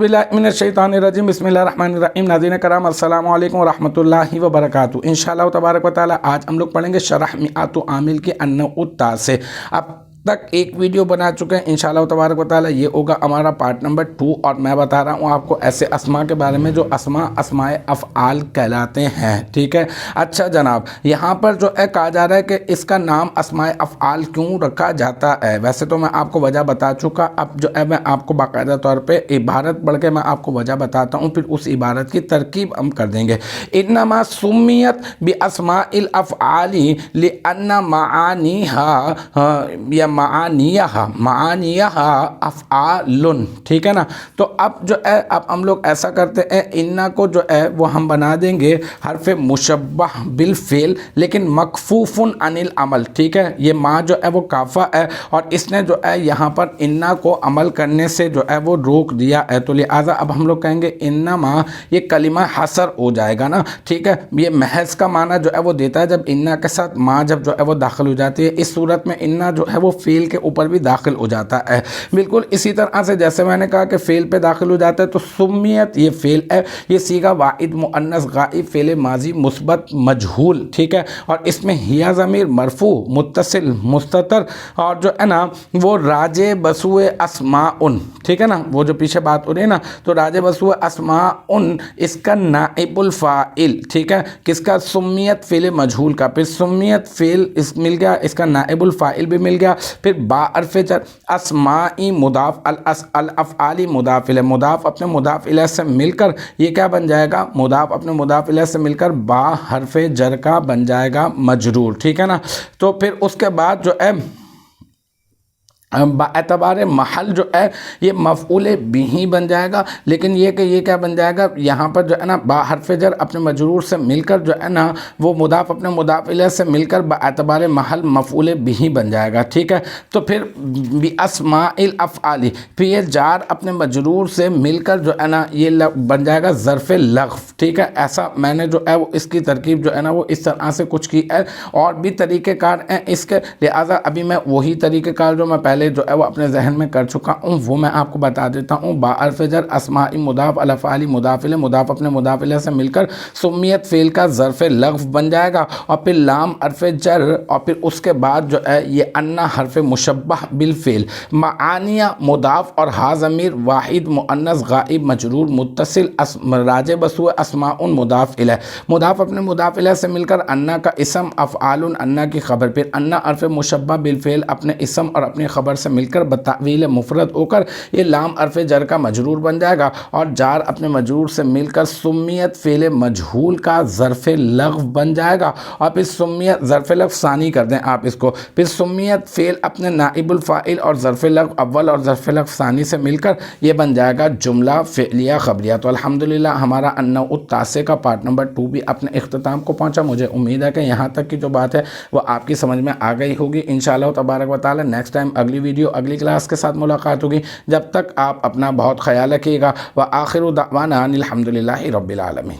बिस्मिल्लाहिर्रहमानिर्रहीम बिस्मिल्लाहिर्रहमानिर्रहीम। नाज़रीन करम अस्सलामु अलैकुम व रहमतुल्लाहि व बरकातुहू। इंशाअल्लाह तबारक व तआला आज हम लोग पढ़ेंगे शरह मिआतु आमिल के अन्नउत्ता से। अब तक एक वीडियो बना चुके हैं इंशाअल्लाह तबारक व तआला, ये होगा हमारा पार्ट नंबर 2 और मैं बता रहा हूँ आपको ऐसे अस्मा के बारे में जो अस्माए अफ़आल कहलाते हैं। ठीक है, अच्छा जनाब, यहाँ पर जो है कहा जा रहा है कि इसका नाम अस्माए अफ़आल क्यों रखा जाता है। वैसे तो मैं आपको वजह बता चुका, अब जो है मैं आपको बाकायदा तौर पर इबारत पढ़ के मैं आपको वजह बताता हूँ, फिर उस इबारत की तरकीब हम कर देंगे। इन्नमा सुम्मियत बि अस्माइल अफ़आली लिअन्ना माआनीहा या माआनियहा अफ़आलुन। ठीक है ना, तो अब जो है अब हम लोग ऐसा करते हैं, इन्ना को जो है वो हम बना देंगे हरफ़े मुशब्बह बिल फ़ेल लेकिन मकफ़ूफ़ुन अनिल अमल। ठीक है, ये माँ जो है वो काफ़ा है और इसने जो है यहाँ पर इन्ना को अमल करने से जो है वो रोक दिया है, तो लिहाजा अब हम लोग कहेंगे इन्ना माँ, ये कलिमा हसर हो जाएगा ना। ठीक है, ये महज का माना जो है वो देता है जब इन्ना के साथ माँ जब जो है वो दाखिल हो जाती है। इस सूरत में इन्ना जो है वो फ़ेल के ऊपर भी दाखिल हो जाता है। बिल्कुल इसी तरह से जैसे मैंने कहा कि फ़ेल पे दाखिल हो जाता है, तो सुम्मियत ये फ़ेल है, ये सीगा वाहिद मुअन्नस गाइब फ़ेल माजी मुस्बत मजहूल। ठीक है, और इसमें हिया ज़मीर मरफू मुत्तसिल मुस्ततर और जो है ना वो राजे बसुए अस्माउन। ठीक है ना, वो जो पीछे बात हो रही है ना, तो राजे बसुए अस्माउन इसका नाइबुल फ़ाइल। ठीक है, किसका? सुम्मियत फ़ेल मजहूल का, फिर सुम्मियत फ़ेल इस मिल गया, इसका नाइबुल फ़ाइल भी मिल गया, फिर बाअर्फ़े जर अस्माई मुदाफ़ अल अफ़आली मुदाफ़ इलैह, मुदाफ़ अपने मुदाफ़ इलैह से मिलकर ये क्या बन जाएगा? मुदाफ़ अपने मुदाफ़ इलैह से मिलकर बा हरफ़े जर का बन जाएगा मजरूर। ठीक है ना, तो फिर उसके बाद जो है बाएतबार महल जो है ये मफ़ऊल बिही बन जाएगा, लेकिन ये कि ये क्या बन जाएगा यहाँ पर जो है ना बा हरफ़ जर अपने मजरूर से मिलकर जो है ना वो मुदाफ़ अपने मुदाफ़ इलैह से मिलकर बाएतबार महल मफ़ऊल बिही बन जाएगा। ठीक है, तो फिर बि अस्माइल अफ़आली, फिर ये जार अपने मजरूर से मिलकर जो है ना ये बन जाएगा ज़र्फ़ लग़्फ़। ठीक है, ऐसा मैंने जो है वो इसकी तरकीब जो है ना वो इस तरह से कुछ की है, और भी तरीक़ेकार हैं इसके, लिहाजा अभी मैं वही तरीक़ेकार जो मैं पहले जो है वो अपने जहन में कर चुका हूँ वो मैं आपको बता देता हूँ। बाअर्फ़ जर अस्माई मुदाफ़ अल अफ़आली मुदाफ़ इलैह, मुदाफ़ अपने मुदाफ़ इलैह से मिलकर सुम्मियत फ़ेल का ज़र्फ़ लग़्फ़ बन जाएगा, और फिर लाम हरफ़ जर, और फिर उसके बाद जो है ये अन्ना हरफ़ मुशब्बह बिल फ़ेल, माआनिया मुदाफ़ और हा ज़मीर वाहिद मुअन्नस गाइब मजरूर मुत्तसिल राजे बसुए अस्माउन मुदाफ़ इलैह, मुदाफ़ अपने मुदाफ़ इलैह से मिलकर अन्ना का इसम अफ़आलुन अन्ना की ख़बर, फिर अन्ना हरफ़ मुशब्बह बिल फ़ेल अपने इसम और अपनी ख़बर से मिलकर बतावील मुफरद होकर ये लाम अर्फ़ जर का मजरूर बन जाएगा, और जार अपने मजरूर से मिलकर सुम्मियत फ़ेल मजहूल का ज़र्फ़ लग़्फ़ बन जाएगा, और फिर सुम्मियत ज़र्फ़ लग़्फ़ सानी कर दें आप इसको, फिर सुम्मियत फ़ेल अपने नाइबुल फ़ाइल और ज़र्फ़ लग़्फ़ अव्वल और ज़र्फ़ लग़्फ़ सानी से मिलकर ये बन जाएगा जुमला फ़िअलिया ख़बरिया। तो अल्हम्दुलिल्लाह हमारा अन्नउत्तासे का पार्ट नंबर 2 भी अपने इख्तिताम को पहुँचा। मुझे उम्मीद है कि यहाँ तक की जो बात है वो आपकी समझ में आ गई होगी। इंशाअल्लाह तबारक व तआला नेक्स्ट टाइम अगली वीडियो अगली क्लास के साथ मुलाकात होगी। जब तक आप अपना बहुत ख्याल रखिएगा। व आखिरु दावाना अनिल हम्दुलिल्लाहि रब्बिल आलमीन।